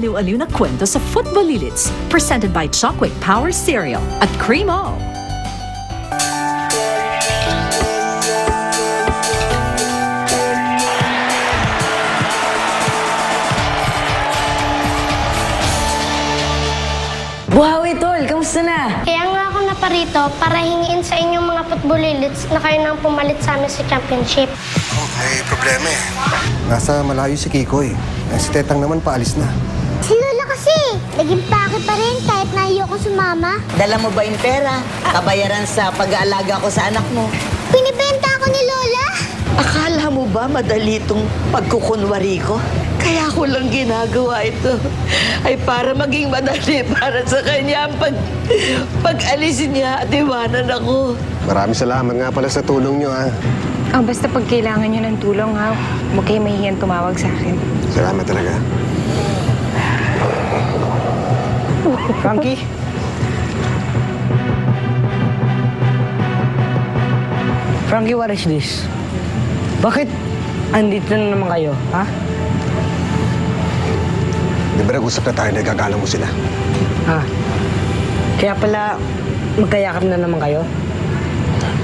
Aliw-aliw na kwento sa Footballilits, presented by Chockwave Power Cereal at Cremo. Buhawi, Tol! Kamusta na? Kaya nga ako naparito para hingiin sa inyong mga Footballilits na kayo nang pumalit sa amin sa championship. Oh, may problema eh. Nasa malayo si Kikoy. Si Tetang naman paalis na. Si Lola kasi, naging pake pa rin kahit na ayoko sumama. Dala mo ba yung pera? Kabayaran sa pag-aalaga ko sa anak mo. Pinibenta ako ni Lola. Akala mo ba madali itong pagkukunwari ko? Kaya ko lang ginagawa ito ay para maging madali para sa kanya ang pag-alis niya at iwanan ako. Maraming salamat nga pala sa tulong nyo, ha. Basta pag kailangan nyo ng tulong, ha, huwag kayo mahihiyang tumawag sa akin. Salamat talaga. Frankie? Frankie, what is this? Bakit andito na naman kayo, ha? Di ba nag-usap na tayo, nagkakala mo sila? Ha? Kaya pala magkayakap na naman kayo?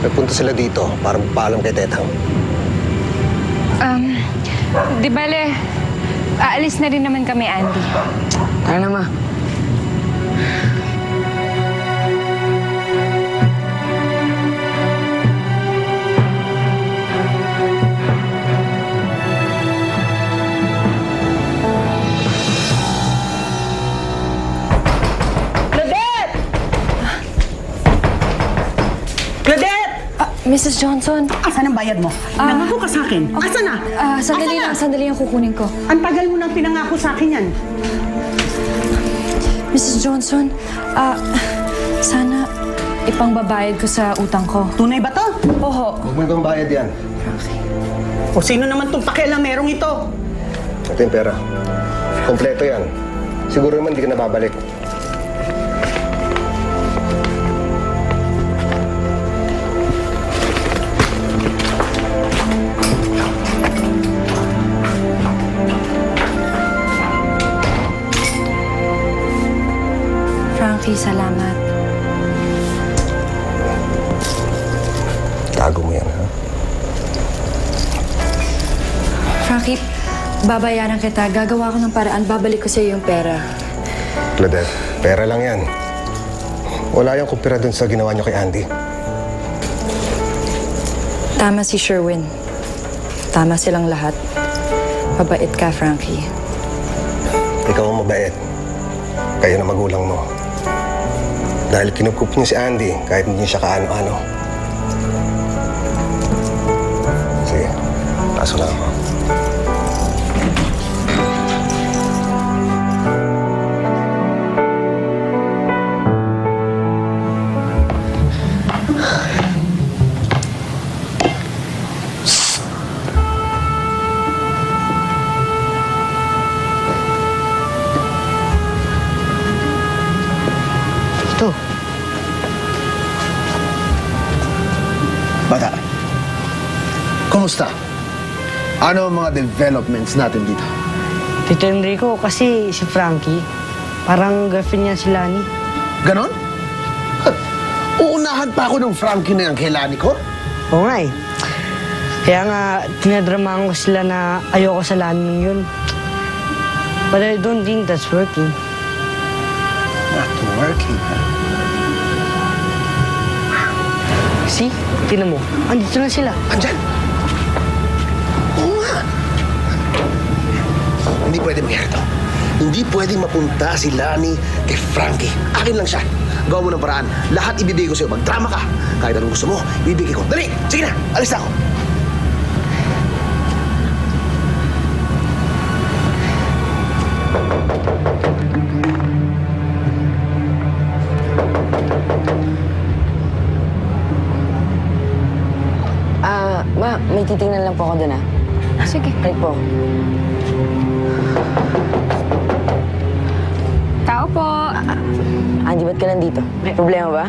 Nagpunta sila dito para magpaalam kay Tetang. Di bale, aalis na rin naman kami, Andy. Tara na, ma. Mrs. Johnson. Asan ang bayad mo? Nangako ka sa akin. Asan na? Sandali lang kukunin ko. Ang tagal mo nang pinangako sa akin yan. Mrs. Johnson, sana ipangbabayad ko sa utang ko. Tunay ba to? Oho. Huwag mo itong bayad yan. O sino naman itong pakialamerong ito? Ito yung pera. Kompleto yan. Siguro naman hindi ka nababalik. Frankie, salamat. Tago mo yan, ha? Frankie, babayaran kita. Gagawa ko ng paraan. Babalik ko sa iyo yung pera. Claudette, pera lang yan. Wala yung kumpira dun sa ginawa niyo kay Andy. Tama si Sherwin. Tama silang lahat. Mabait ka, Frankie. Ikaw ang mabait. Kayo na magulang mo. Dahil kinukup niyo si Andy kahit hindi siya kaano-ano. Sige, taso lang ako. Ito. Bata, kumusta? Ano ang mga developments natin dito? Tito Enrico, kasi si Frankie, parang girlfriend niya si Lani. Ganon? Uunahan pa ako ng Frankie na yung kay Lani ko? Oo nga eh. Kaya nga, tinadramahan ko sila na ayoko sa Lani nung yun. But I don't think that's working. Not working, ha? See? Tinan mo. Andito na sila. Andyan! Oo nga! Hindi pwede mangyari to. Hindi pwede mapunta si Lani kay Frankie. Akin lang siya. Gawa mo ng paraan. Lahat ibibigay ko sa'yo. Magdrama ka. Kahit anong gusto mo, ibibigay ko. Dali! Sige na! Alis na ako! Ma, may titingnan lang po ako doon, Sige. Right po. Tao po. Andy, ba't ka nandito? May problema ba?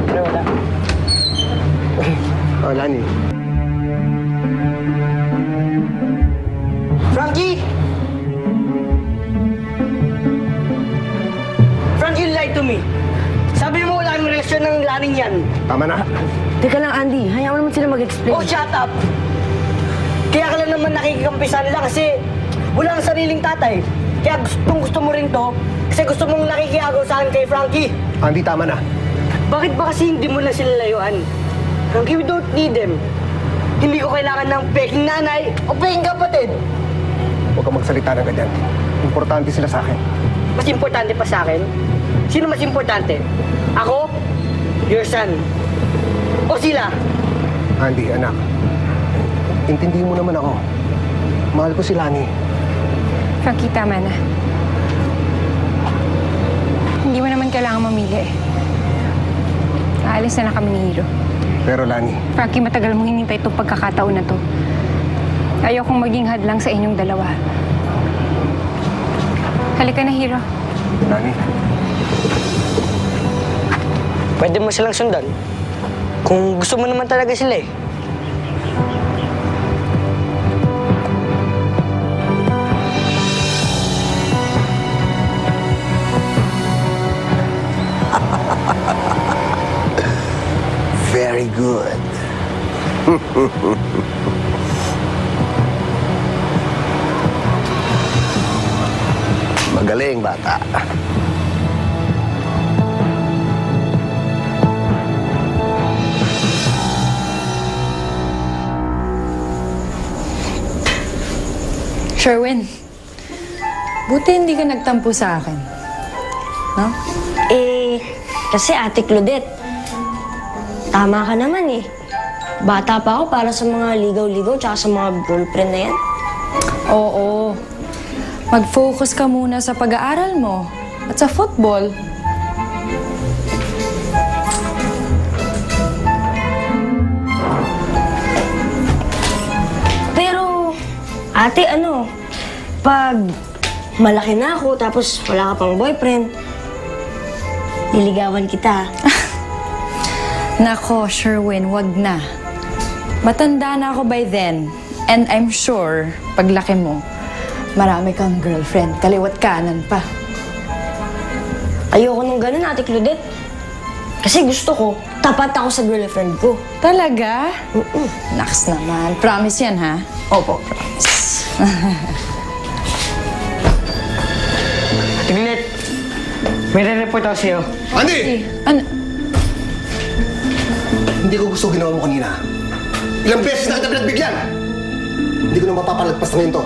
Pero wala. Oh, Lani. Frankie! to me. Sabi mo wala kang relasyon ng laning yan. Tama na. Teka lang, Andy. Hayaan mo naman sila mag-explain. Oh, shut up! Kaya ka lang naman nakikikampisan nila kasi wala kang sariling tatay. Kaya gusto mo rin to kasi gusto mong nakikiagaw sa akin kay Frankie. Andy, tama na. Bakit ba kasi hindi mo na sila layuan? Frankie, we don't need them. Hindi ko kailangan ng peking nanay o peking kapatid. Huwag kang magsalita ng ganyan. Importante sila sa akin. Mas importante pa sa akin? Sino mas importante? Ako? Your son? O sila? Andy, anak. Intindihin mo naman ako. Mahal ko si Lani. Frankie, tama na. Hindi mo naman kailangan mamili. Aalis na lang kami ni Hiro. Pero Lani, Frankie, matagal mong hinintay itong pagkakataon na to. Ayokong maging hadlang sa inyong dalawa. Halika na, Hiro. Lani. Pwede mo silang sundan. Kung gusto mo naman talaga sila eh. Very good. Magaling, bata. Sherwin, buti hindi ka nagtampo sa akin. No? Kasi Ate Claudette, tama ka naman eh. Bata pa ako para sa mga ligaw-ligaw tsaka sa mga girlfriend na yan. Oo. Mag-focus ka muna sa pag-aaral mo at sa football. Pero, ate, pag malaki na ako tapos wala ka pang boyfriend, liligawan kita. Nako, Sherwin, wag na. Matanda na ako by then. And I'm sure, paglaki mo, marami kang girlfriend. Kaliwat kanan pa. Ayoko nung ganun, Ate Claudette. Kasi gusto ko, tapat ako sa girlfriend ko. Talaga? Naks naman. Promise yan, ha? Opo. Tiglit, may re-report ako sa'yo. Andy! Ano? Hindi ko gusto ginawa mo kanina. Ilang beses na kita pinagbigyan. Hindi ko na mapapalagpas na ngayon to.